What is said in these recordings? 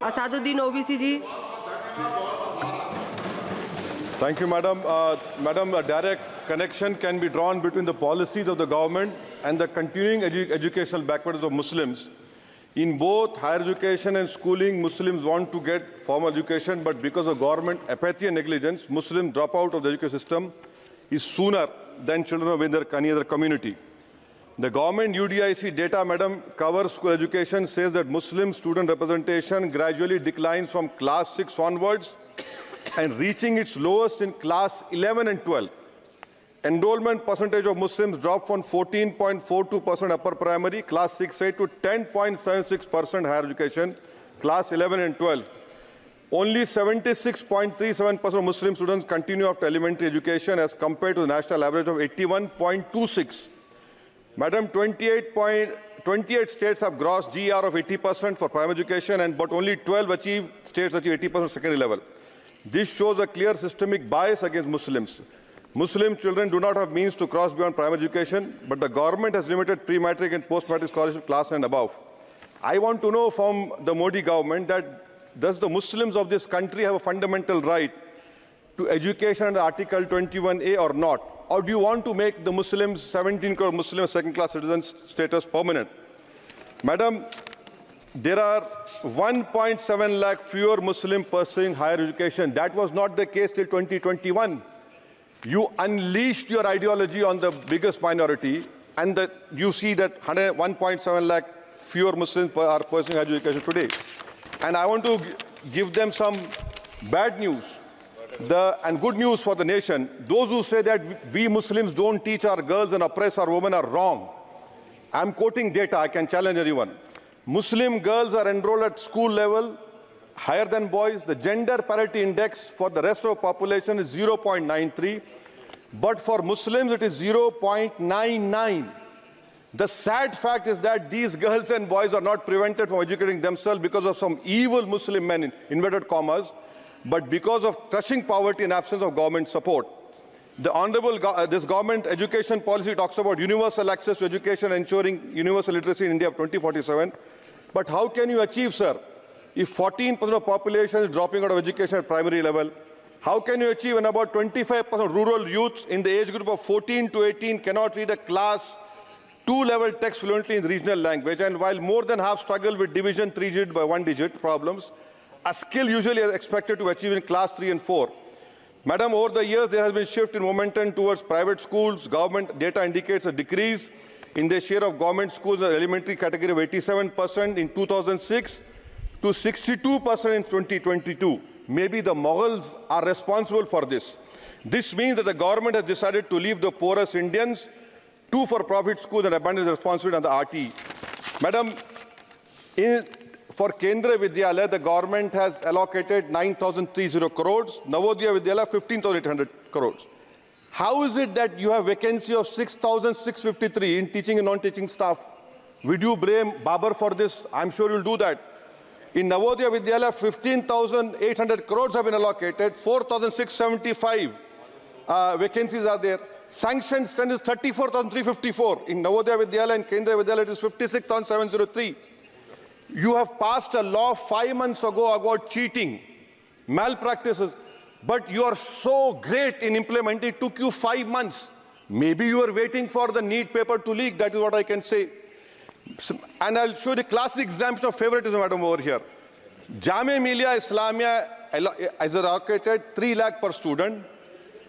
Asaduddin OBC ji. Thank you, Madam. Madam, a direct connection can be drawn between the policies of the government and the continuing educational backwardness of Muslims. In both higher education and schooling, Muslims want to get formal education, but because of government apathy and negligence, Muslims drop out of the education system is sooner than children of any other community. The government UDIC data, Madam, covers school education, says that Muslim student representation gradually declines from class 6 onwards and reaching its lowest in class 11 and 12. Enrollment percentage of Muslims dropped from 14.42% upper primary, class 6A, to 10.76% higher education, class 11 and 12. Only 76.37% of Muslim students continue after elementary education as compared to the national average of 81.26. Madam, 28 states have gross GR of 80% for primary education, but only 12 states achieve 80% secondary level. This shows a clear systemic bias against Muslims. Muslim children do not have means to cross beyond primary education, but the government has limited pre-matric and post-matric scholarship class and above. I want to know from the Modi government that does the Muslims of this country have a fundamental right to education under Article 21A or not? Or do you want to make the Muslims, 17 crore Muslim second-class citizens status permanent? Madam, there are 1.7 lakh fewer Muslims pursuing higher education. That was not the case till 2021. You unleashed your ideology on the biggest minority, and you see that 1.7 lakh fewer Muslims are pursuing higher education today. And I want to give them some bad news and good news for the nation. Those who say that we Muslims don't teach our girls and oppress our women are wrong. I'm quoting data. I can challenge anyone. Muslim girls are enrolled at school level higher than boys. The gender parity index for the rest of the population is 0.93, but for Muslims it is 0.99. The sad fact is that these girls and boys are not prevented from educating themselves because of some evil Muslim men, in inverted commas, but because of crushing poverty and absence of government support. This government education policy talks about universal access to education, ensuring universal literacy in India of 2047. But how can you achieve, sir, if 14% of population is dropping out of education at primary level? How can you achieve when about 25% rural youths in the age group of 14 to 18 cannot read a class 2 level text fluently in regional language? And while more than half struggle with division 3-digit by 1-digit problems, a skill usually is expected to achieve in class 3 and 4. Madam, over the years, there has been a shift in momentum towards private schools. Government data indicates a decrease in the share of government schools in the elementary category of 87% in 2006 to 62% in 2022. Maybe the Mughals are responsible for this. This means that the government has decided to leave the poorest Indians to for-profit schools and abandon the responsibility on the RT. Madam, for Kendra Vidyalaya, the government has allocated 9,030 crores, Navodaya Vidyalaya 15,800 crores. How is it that you have vacancy of 6,653 in teaching and non-teaching staff? Would you blame Babar for this? I'm sure you'll do that. In Navodaya Vidyalaya, 15,800 crores have been allocated, 4,675 vacancies are there. Sanctioned strength is 34,354. In Navodaya Vidyalaya and Kendra Vidyalaya, it is 56,703. You have passed a law 5 months ago about cheating, malpractices, but you are so great in implementing. It took you 5 months. Maybe you are waiting for the NEET paper to leak. That is what I can say. And I'll show the classic example of favoritism, madam, over here. Jamia Millia Islamia is allocated 3 lakh per student,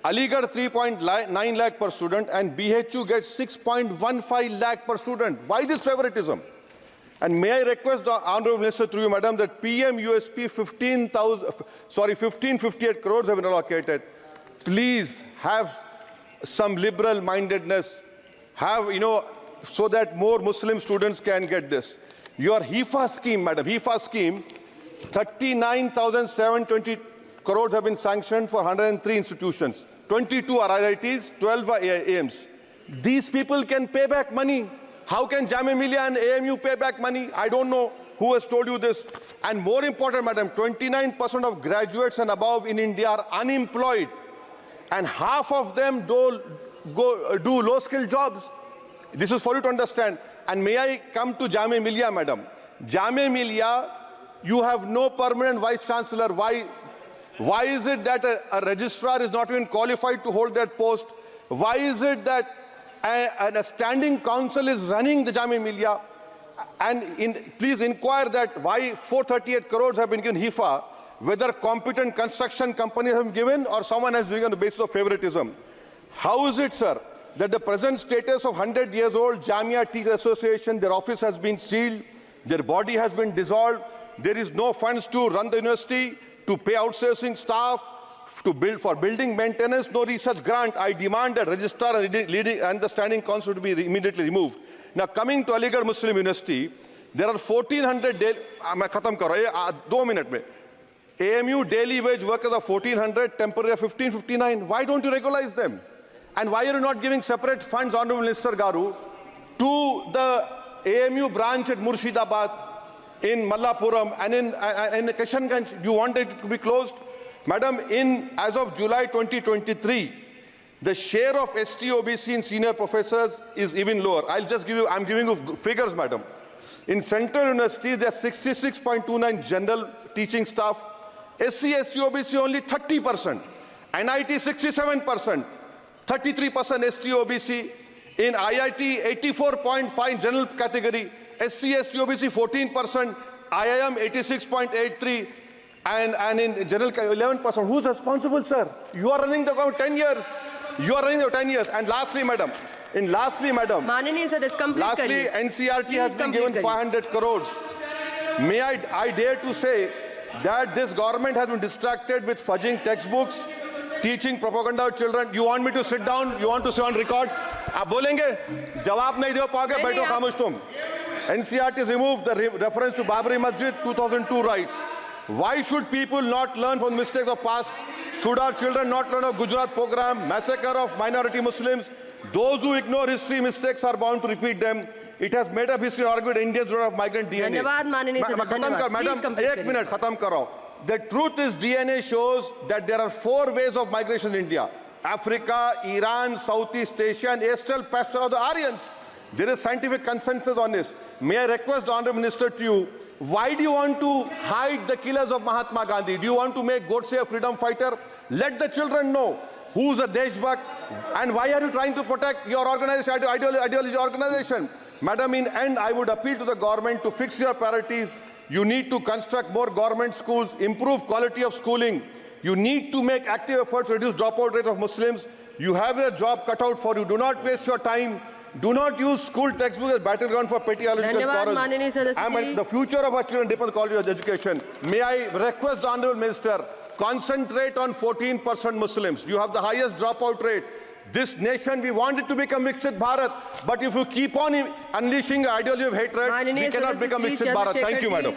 Aligarh 3.9 lakh per student, and BHU gets 6.15 lakh per student. Why this favoritism? And may I request the Honourable Minister through you, Madam, that PM USP 1558 crores have been allocated. Please have some liberal mindedness, so that more Muslim students can get this. Your HIFA scheme, Madam, HIFA scheme, 39,720 crores have been sanctioned for 103 institutions. 22 are IITs, 12 are AIMs. These people can pay back money. How can Jamia Millia and AMU pay back money? I don't know who has told you this. And more important, madam, 29% of graduates and above in India are unemployed. And half of them do low-skilled jobs. This is for you to understand. And may I come to Jamia Millia, madam. Jamia Millia You have no permanent vice chancellor. Why is it that a registrar is not even qualified to hold that post? Why is it that a standing council is running the Jamia Millia? And please inquire that why 438 crores have been given HIFA, whether competent construction companies have been given or someone has been given on the basis of favoritism. How is it, sir, that the present status of 100 years old Jamia Teachers Association, their office has been sealed, their body has been dissolved, there is no funds to run the university, to pay outsourcing staff, to build for building maintenance, no research grant? I demand that registrar and the standing council to be immediately removed. Now, coming to Aligarh Muslim University, there are 1,400 AMU daily wage workers are 1,400, temporary 1,559. Why don't you regularize them? And why are you not giving separate funds, Honorable Minister Garu, to the AMU branch at Murshidabad, in Mallapuram, and in Kishanganj? Do you want it to be closed? Madam, as of July 2023, the share of ST-OBC in senior professors is even lower. I'm giving you figures, madam. In central universities, there's 66.29 general teaching staff. SC, ST-OBC only 30%. NIT 67%. 33% ST-OBC. In IIT, 84.5 general category. SC, ST-OBC 14%. IIM 86.83%. And in general 11%. Who's responsible, sir? You are running the government 10 years. You are running the 10 years. And lastly, madam. Mananiya sir, this complete. Lastly, NCRT has been given 500 crores. May I dare to say that this government has been distracted with fudging textbooks, teaching propaganda to children. You want me to sit down? You want to sit on record? आप बोलेंगे? जवाब नहीं दे पाओगे, बैठो खामोश तुम. NCRT has removed the reference to Babri Masjid 2002 rights. Why should people not learn from the mistakes of past? Should our children not learn of Gujarat program, massacre of minority Muslims? Those who ignore history mistakes are bound to repeat them. It has made up history argued Indians don't have migrant DNA. Madam, 1 minute, khatam karo. The truth is DNA shows that there are 4 ways of migration in India. Africa, Iran, Southeast Asia, and Astral pasture of the Aryans. There is scientific consensus on this. May I request the Honourable Minister to you, why do you want to hide the killers of Mahatma Gandhi? Do you want to make Godse a freedom fighter? Let the children know who's a Deshbhakt and why are you trying to protect your organization, ideology organization? Madam, in end, I would appeal to the government to fix your priorities. You need to construct more government schools, improve quality of schooling. You need to make active efforts to reduce dropout rate of Muslims. You have a job cut out for you. Do not waste your time. Do not use school textbooks as battleground for petty ideological quarrels. The future of our children depends on the quality of education. May I request the Honourable Minister, concentrate on 14% Muslims. You have the highest dropout rate. This nation, we want it to become Viksit Bharat. But if you keep on unleashing the ideology of hatred, we cannot become Viksit Bharat. Thank you, madam.